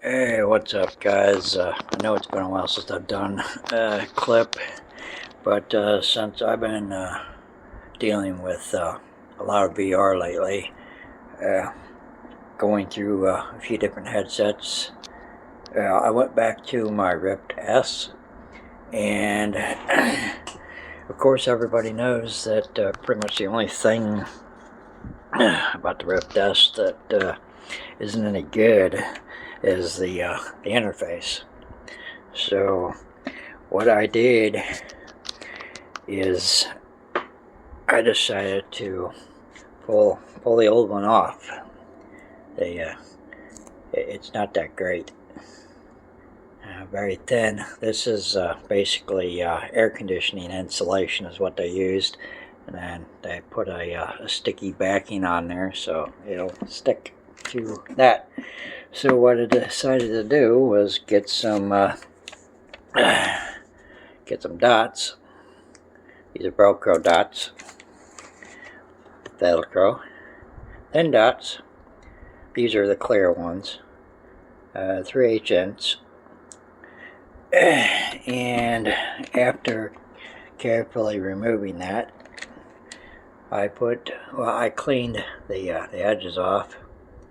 Hey, what's up, guys? I know it's been a while since I've done a clip, but since I've been dealing with a lot of VR lately, uh, going through a few different headsets, I went back to my Rift S, and of course, everybody knows that pretty much the only thing about the Rift S that isn't any good is the interface. So what I did is I decided to pull the old one off. It's not that great. Very thin. This is basically air conditioning insulation is what they used, and then they put a sticky backing on there so it'll stick to that. So what I decided to do was get some dots. These are Velcro dots. Velcro. Thin dots. These are the clear ones. 3/8 inch. And after carefully removing that, I cleaned the edges off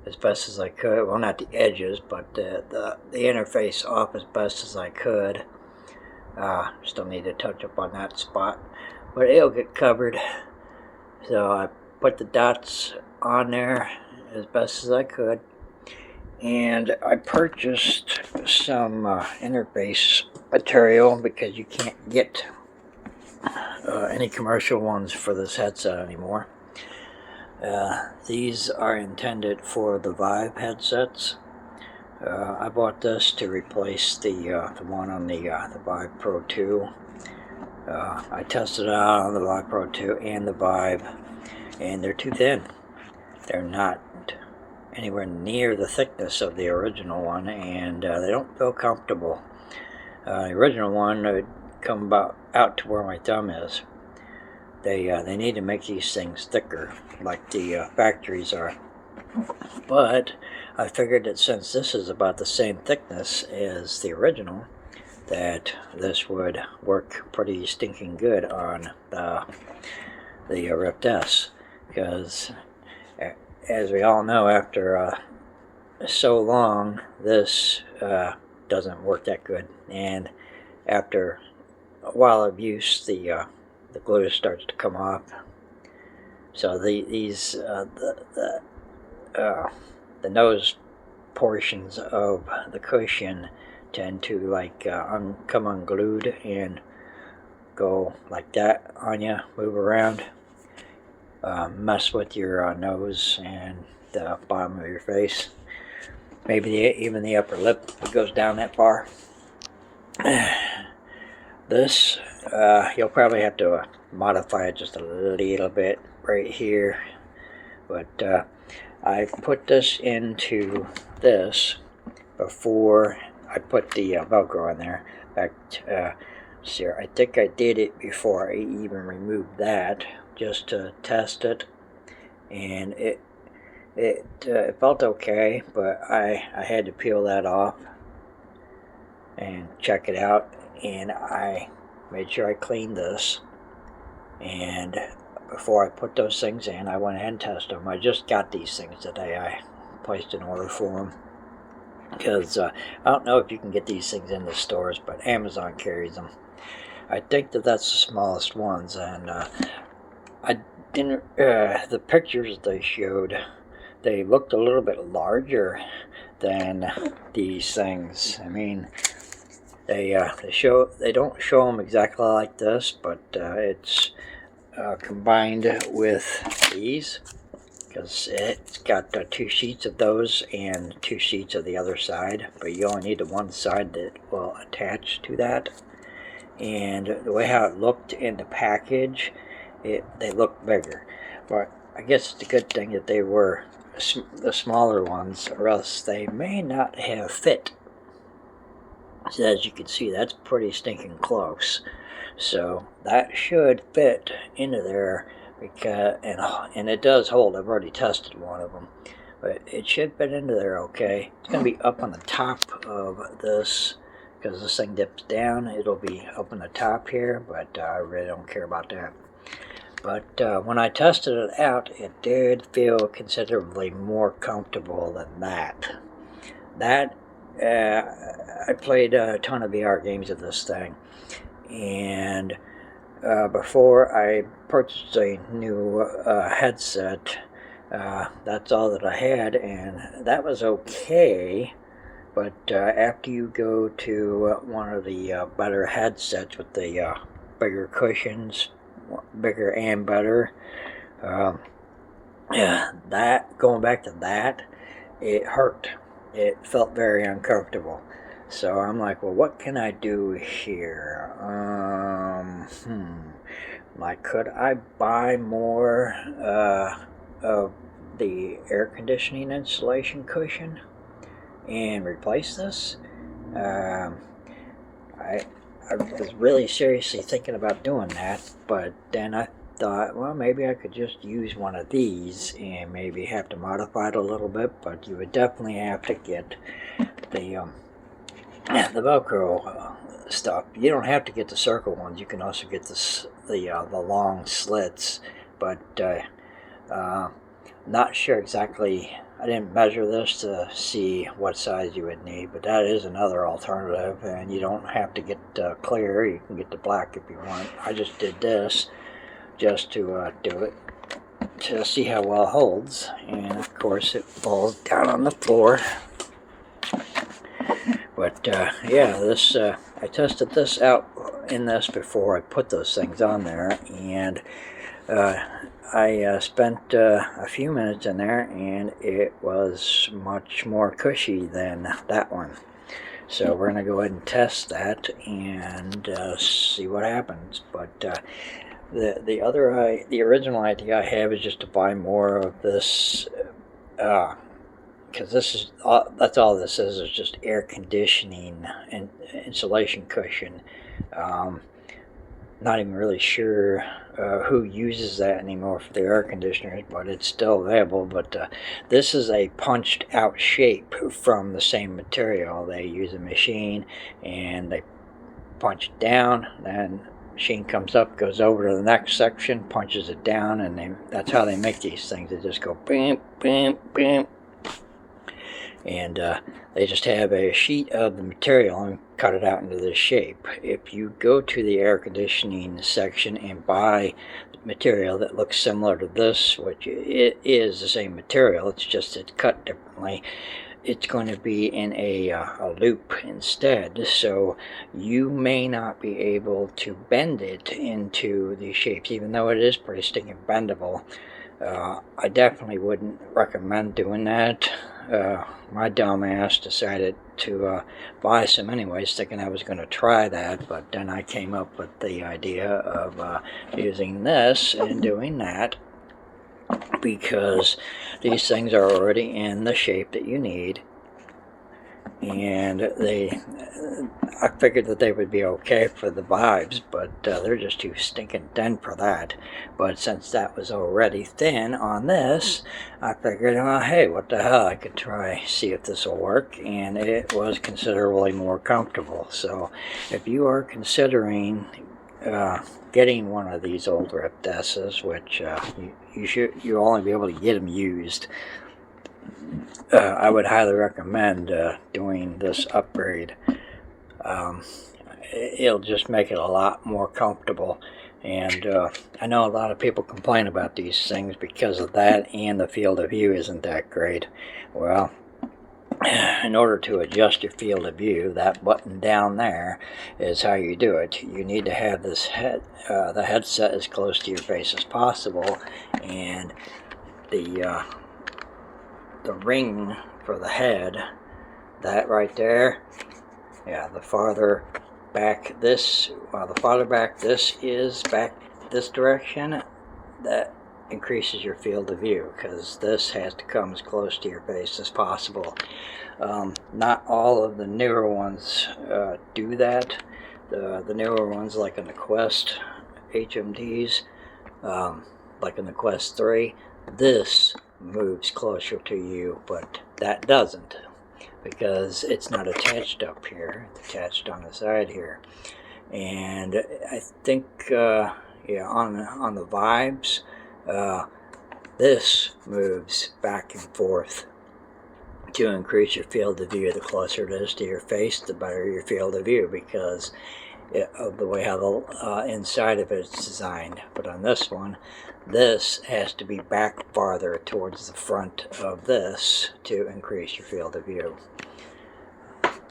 as best as I could. Well, not the edges, but the interface off as best as I could. Still need to touch up on that spot, but it'll get covered. So I put the dots on there as best as I could, and I purchased some interface material because you can't get any commercial ones for this headset anymore. These are intended for the Vive headsets. I bought this to replace the one on the Vive Pro 2. I tested it out on the Vive Pro 2 and the Vive, and they're too thin. They're not anywhere near the thickness of the original one, and they don't feel comfortable. The original one would come about out to where my thumb is. They need to make these things thicker, like the factories are. But I figured that since this is about the same thickness as the original, that this would work pretty stinking good on the Rift S, because as we all know, after so long, this doesn't work that good, and after a while of use, the glue starts to come off. So the nose portions of the cushion tend to come unglued and go like that on you, move around, mess with your nose and the bottom of your face. Maybe even the upper lip goes down that far. This, you'll probably have to modify it just a little bit right here, but I put this into this before I put the Velcro in there. In fact, see, I think I did it before I even removed that, just to test it, and it felt okay, but I had to peel that off and check it out, and I made sure I cleaned this, and before I put those things in, I went ahead and tested them. I just got these things today. I placed an order for them because I don't know if you can get these things in the stores, but Amazon carries them. I think that's the smallest ones, and I didn't. The pictures they showed, they looked a little bit larger than these things. I mean, they don't show them exactly like this, but it's combined with these, because it's got 2 sheets of those and 2 sheets of the other side, but you only need the one side that will attach to that. And the way how it looked in the package, they looked bigger, but I guess it's a good thing that they were the smaller ones, or else they may not have fit. So as you can see, that's pretty stinking close. So that should fit into there, because and it does hold. I've already tested one of them, but it should fit into there okay. It's going to be up on the top of this because this thing dips down. It'll be up on the top here, but I really don't care about that. But when I tested it out, it did feel considerably more comfortable than that. I played a ton of VR games with this thing, and before I purchased a new headset, that's all that I had, and that was okay. But after you go to one of the better headsets with the bigger cushions, bigger and better, that going back to that, it hurt. It felt very uncomfortable. So I'm like, well, what can I do here? Like, could I buy more of the air conditioning insulation cushion and replace this? I was really seriously thinking about doing that, but then I thought, well, maybe I could just use one of these and maybe have to modify it a little bit, but you would definitely have to get the Velcro stuff. You don't have to get the circle ones. You can also get the long slits, but not sure exactly. I didn't measure this to see what size you would need, but that is another alternative, and you don't have to get clear. You can get the black if you want. I just did this just to do it, to see how well it holds, and of course it falls down on the floor. But yeah, this I tested this out in this before I put those things on there, and I spent a few minutes in there, and it was much more cushy than that one. So we're going to go ahead and test that and see what happens. But the original idea I have is just to buy more of this, because that's all this is just air conditioning and insulation cushion. Not even really sure who uses that anymore for the air conditioners, but it's still available. But this is a punched out shape from the same material. They use a machine and they punch it down, then machine comes up, goes over to the next section, punches it down, and that's how they make these things. They just go bam, bam, bam, and they just have a sheet of the material and cut it out into this shape. If you go to the air conditioning section and buy material that looks similar to this, which it is the same material, it's just it's cut differently, it's going to be in a loop instead, so you may not be able to bend it into these shapes, even though it is pretty stinking bendable. I definitely wouldn't recommend doing that. My dumb ass decided to buy some anyways, thinking I was going to try that, but then I came up with the idea of using this and doing that, because these things are already in the shape that you need, and I figured that they would be okay for the vibes, but they're just too stinking thin for that. But since that was already thin on this, I figured, well, hey, what the hell, I could try, see if this will work, and it was considerably more comfortable. So if you are considering getting one of these old Rift S's, which you'll only be able to get them used, I would highly recommend doing this upgrade. It'll just make it a lot more comfortable, and I know a lot of people complain about these things because of that, and the field of view isn't that great. Well, in order to adjust your field of view, that button down there is how you do it. You need to have this the headset as close to your face as possible, and the ring for the head, that right there, yeah, the farther back this is back this direction, that increases your field of view, because this has to come as close to your face as possible. Not all of the newer ones do that. The newer ones, like in the Quest HMDs, like in the Quest 3, this moves closer to you, but that doesn't, because it's not attached up here. It's attached on the side here. And I think yeah, on the Vibes, this moves back and forth to increase your field of view. The closer it is to your face, the better your field of view, because of the way how the inside of it is designed. But on this one, this has to be back farther towards the front of this to increase your field of view.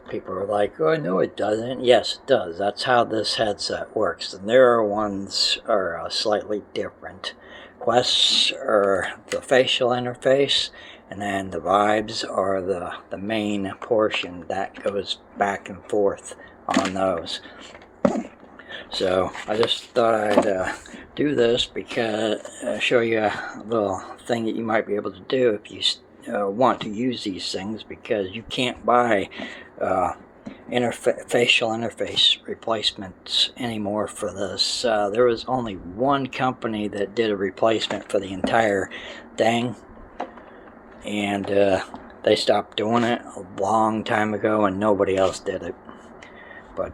People are like, oh, no, it doesn't. Yes, it does. That's how this headset works. The newer ones are slightly different. Quests are the facial interface, and then the Vibes are the main portion that goes back and forth on those. So I just thought I'd do this because show you a little thing that you might be able to do if you want to use these things, because you can't buy facial interface replacements anymore for this. There was only one company that did a replacement for the entire thing, and they stopped doing it a long time ago, and nobody else did it. But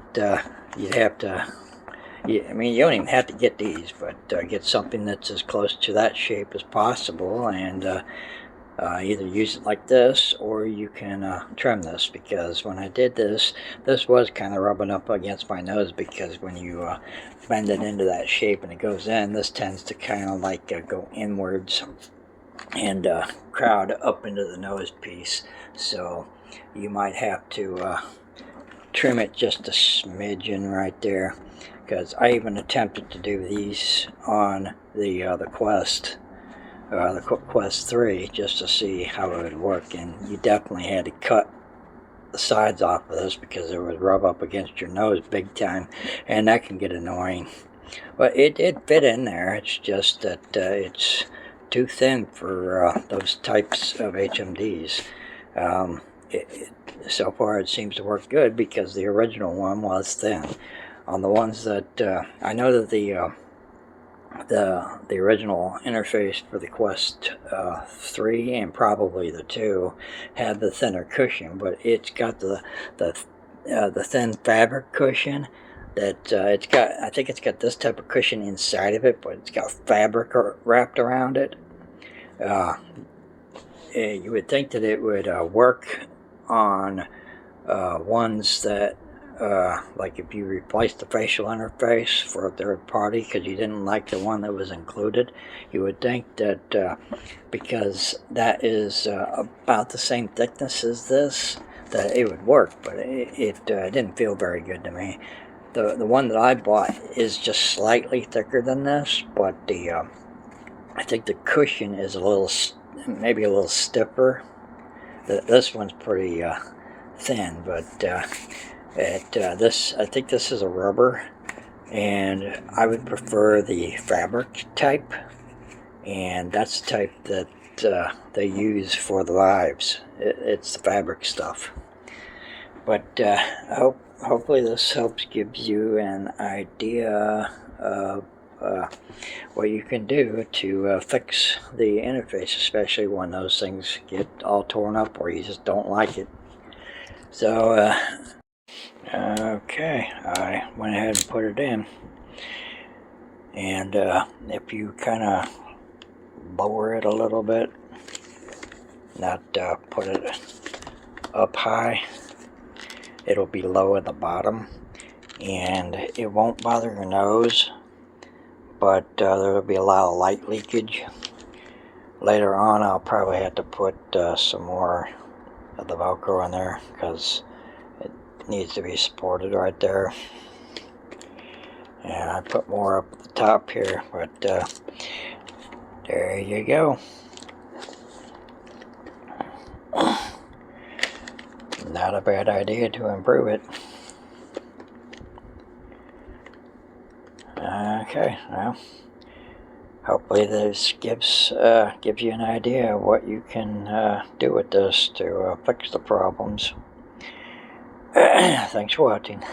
you'd have to, I mean, you don't even have to get these, but get something that's as close to that shape as possible, and either use it like this, or you can trim this, because when I did this was kind of rubbing up against my nose, because when you bend it into that shape and it goes in, this tends to kind of like go inwards and crowd up into the nose piece. So you might have to trim it just a smidgen right there, because I even attempted to do these on the Quest. The Quest 3, just to see how it would work, and you definitely had to cut the sides off of this because it would rub up against your nose big time, and that can get annoying. But it did fit in there. It's just that it's too thin for those types of HMDs. So far it seems to work good, because the original one was thin. On the ones that I know that the original interface for the Quest 3 and probably the 2 had the thinner cushion, but it's got the thin fabric cushion that it's got. I think it's got this type of cushion inside of it, but it's got fabric wrapped around it. You would think that it would work on ones that like if you replaced the facial interface for a third party because you didn't like the one that was included, you would think that because that is about the same thickness as this, that it would work, but it didn't feel very good to me. The one that I bought is just slightly thicker than this, but I think the cushion is maybe a little stiffer. This one's pretty thin, but I think this is a rubber, and I would prefer the fabric type, and that's the type that they use for the Vibes. It's the fabric stuff. But hopefully this helps give you an idea of what you can do to fix the interface, especially when those things get all torn up or you just don't like it. So okay, I went ahead and put it in, and if you kind of lower it a little bit, not put it up high, it'll be low at the bottom, and it won't bother your nose, but there'll be a lot of light leakage. Later on I'll probably have to put some more of the Velcro in there, because it needs to be supported right there. And I put more up at the top here, but there you go. Not a bad idea to improve it. Okay, well, hopefully this gives you an idea of what you can do with this to fix the problems. Thanks for watching.